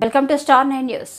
Welcome to star 9 news.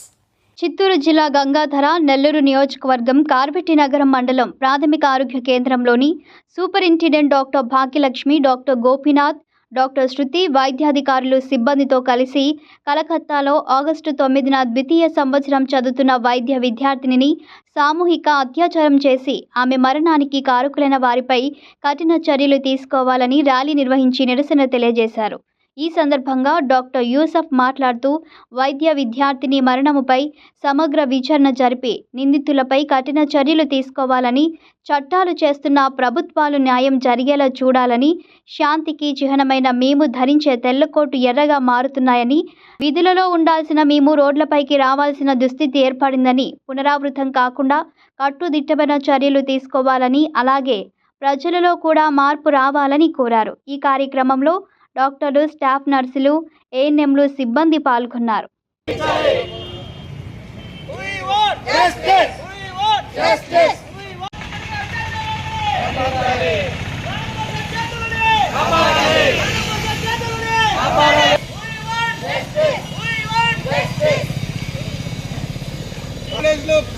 Chittoor జిల్లా గంగాధర నెల్లూరు నియోజకవర్గం కార్బెట్టినగరం మండలం ప్రాథమిక ఆరోగ్య కేంద్రంలోని superintendent doctor Bhagyalakshmi, doctor Gopinath, doctor Shruti వైద్యాధికారులు సిబ్బందితో కలిసి కలకత్తాలో ఆగస్టు 9న ద్వితీయ సంవత్సరం చదువుతున్న వైద్య విద్యార్థినిని సామూహిక అత్యాచారం చేసి ఆమె మరణానికి కారకులైన వారిపై కఠిన చర్యలు తీసుకోవాలని ర్యాలీ నిర్వహించి నిరసన తెలియజేశారు. ఈ సందర్భంగా డాక్టర్ యూసఫ్ మాట్లాడుతూ వైద్య విద్యార్థిని మరణముపై సమగ్ర విచారణ జరిపి నిందితులపై కఠిన చర్యలు తీసుకోవాలని, చట్టాలు చేస్తున్న ప్రభుత్వాలు న్యాయం జరిగేలా చూడాలని, శాంతికి చిహ్నమైన మేము ధరించే తెల్లకోటు ఎర్రగా మారుతున్నాయని, విధులలో ఉండాల్సిన మేము రోడ్లపైకి రావాల్సిన దుస్థితి ఏర్పడిందని, పునరావృతం కాకుండా కట్టుదిట్టమైన చర్యలు తీసుకోవాలని, అలాగే ప్రజలలో కూడా మార్పు రావాలని కోరారు. ఈ కార్యక్రమంలో డాక్టర్లు, స్టాఫ్ నర్సులు, ఏఎన్ఎంలు సిబ్బంది పాల్గొన్నారు.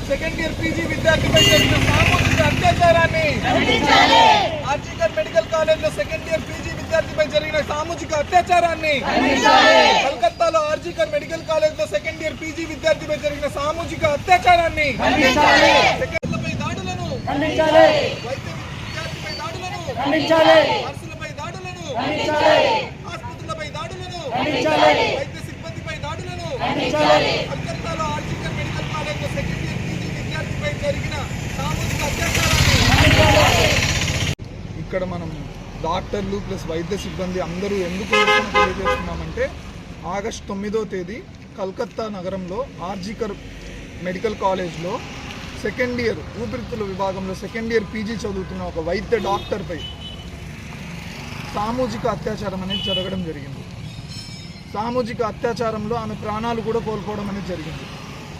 సెకండ్ ఇయర్ పీజీ విద్యార్థిపై జరిగిన సామూహిక అత్యాచారాన్ని, ఆర్జికర్ మెడికల్ కాలేజ్లో సెకండ్ ఇయర్ పీజీ విద్యార్థిపై జరిగిన సామూహిక అత్యాచారాన్ని, కలకత్తాలో ఆర్జికర్ మెడికల్ కాలేజ్లో సెకండ్ ఇయర్ పీజీ విద్యార్థిపై జరిగిన సామూహిక అత్యాచారాన్ని, సెకండ్లపై దాడులను, వైద్య విద్యార్థిపై దాడులను, నర్సులపై దాడులను, ఆసుపత్రులపై దాడులను, వైద్య సిబ్బందిపై దాడులను, కలకత్తాలో ఆర్జికర్ మెడికల్ కాలేజ్లో సెకండ్ ఇయర్ పీజీ విద్యార్థిపై జరిగిన సామూహిక అత్యాచారాన్ని. ఇక్కడ మనం డాక్టర్లు ప్లస్ వైద్య సిబ్బంది అందరూ ఎందుకు తెలియజేస్తున్నామంటే, ఆగస్టు 9వ తేదీ కలకత్తా నగరంలో ఆర్జికర్ మెడికల్ కాలేజ్లో సెకండ్ ఇయర్ ఊపిరితిత్తుల విభాగంలో సెకండ్ ఇయర్ పీజీ చదువుతున్న ఒక వైద్య డాక్టర్పై సామూహిక అత్యాచారం అనేది జరగడం జరిగింది. సామూహిక అత్యాచారంలో ఆమె ప్రాణాలు కూడా కోల్పోవడం అనేది జరిగింది.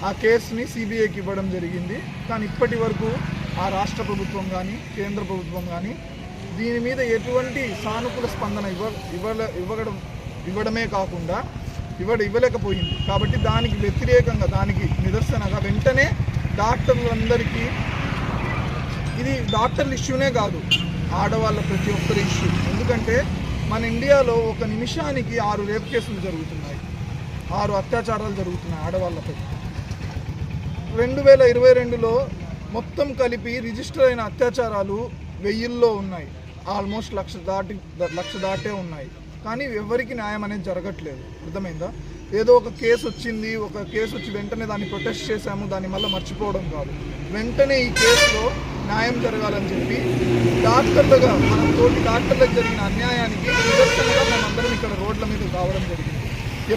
ఆ కేసుని సిబిఐకి ఇవ్వడం జరిగింది. కానీ ఇప్పటి వరకు ఆ రాష్ట్ర ప్రభుత్వం కానీ కేంద్ర ప్రభుత్వం కానీ దీని మీద ఎటువంటి సానుకూల స్పందన ఇవ్వడమే కాకుండా ఇవ్వలేకపోయింది. కాబట్టి దానికి వ్యతిరేకంగా, దానికి నిదర్శనగా వెంటనే డాక్టర్లందరికీ, ఇది డాక్టర్ల ఇష్యూనే కాదు, ఆడవాళ్ళ ప్రతి ఒక్కరి ఇష్యూ. ఎందుకంటే మన ఇండియాలో ఒక నిమిషానికి 6 రేప్ కేసులు జరుగుతున్నాయి, 6 అత్యాచారాలు జరుగుతున్నాయి ఆడవాళ్ళపై. 2022లో మొత్తం కలిపి రిజిస్టర్ అయిన అత్యాచారాలు 1000లో ఉన్నాయి, ఆల్మోస్ట్ 1,00,000 దాటే ఉన్నాయి. కానీ ఎవరికి న్యాయం అనేది జరగట్లేదు. అర్థమైందా? ఏదో ఒక కేసు వచ్చి వెంటనే దాన్ని ప్రొటెస్ట్ చేశాము, దాన్ని మళ్ళీ మర్చిపోవడం కాదు. వెంటనే ఈ కేసులో న్యాయం జరగాలని చెప్పి డాక్టర్లుగా, మన తోటి డాక్టర్లకు జరిగిన అన్యాయానికి నిదర్శనగా మనందరం ఇక్కడ రోడ్ల మీద రావడం జరిగింది.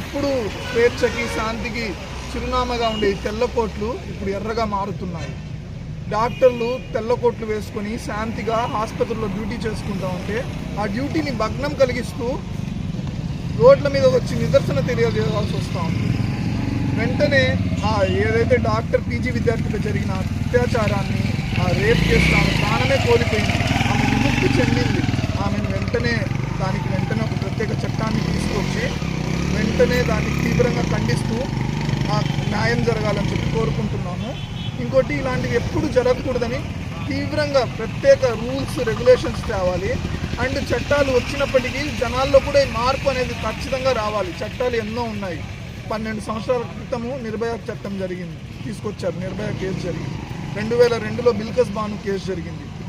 ఎప్పుడు స్వేచ్ఛకి, శాంతికి చిరునామాగా ఉండే తెల్లకోట్లు ఇప్పుడు ఎర్రగా మారుతున్నాయి. డాక్టర్లు తెల్లకోట్లు వేసుకొని శాంతిగా ఆసుపత్రుల్లో డ్యూటీ చేసుకుంటా ఉంటే ఆ డ్యూటీని భగ్నం కలిగిస్తూ రోడ్ల మీద వచ్చి నిదర్శన తెలియజేయాల్సి వస్తూ ఉంది. వెంటనే ఏదైతే డాక్టర్ పీజీ విద్యార్థిపై జరిగిన అత్యాచారాన్ని, ఆ రేప్ కేసులో ఆమె ప్రాణమే కోల్పోయింది, ఆమె విముక్తి చెందింది. ఆమెను వెంటనే ఒక ప్రత్యేక చట్టాన్ని తీసుకొచ్చి వెంటనే దాన్ని తీవ్రంగా ఖండిస్తూ న్యాయం జరగాలని చెప్పి కోరుకుంటున్నాము. ఇంకోటి, ఇలాంటివి ఎప్పుడు జరగకూడదని తీవ్రంగా ప్రత్యేక రూల్స్, రెగ్యులేషన్స్ తేవాలి. అండ్ చట్టాలు వచ్చినప్పటికీ జనాల్లో కూడా ఈ మార్పు అనేది ఖచ్చితంగా రావాలి. చట్టాలు ఎన్నో ఉన్నాయి. 12 సంవత్సరాల క్రితము నిర్భయ చట్టం తీసుకొచ్చారు. నిర్భయ కేసు జరిగింది. 2002లో బిల్కస్ బాను కేసు జరిగింది.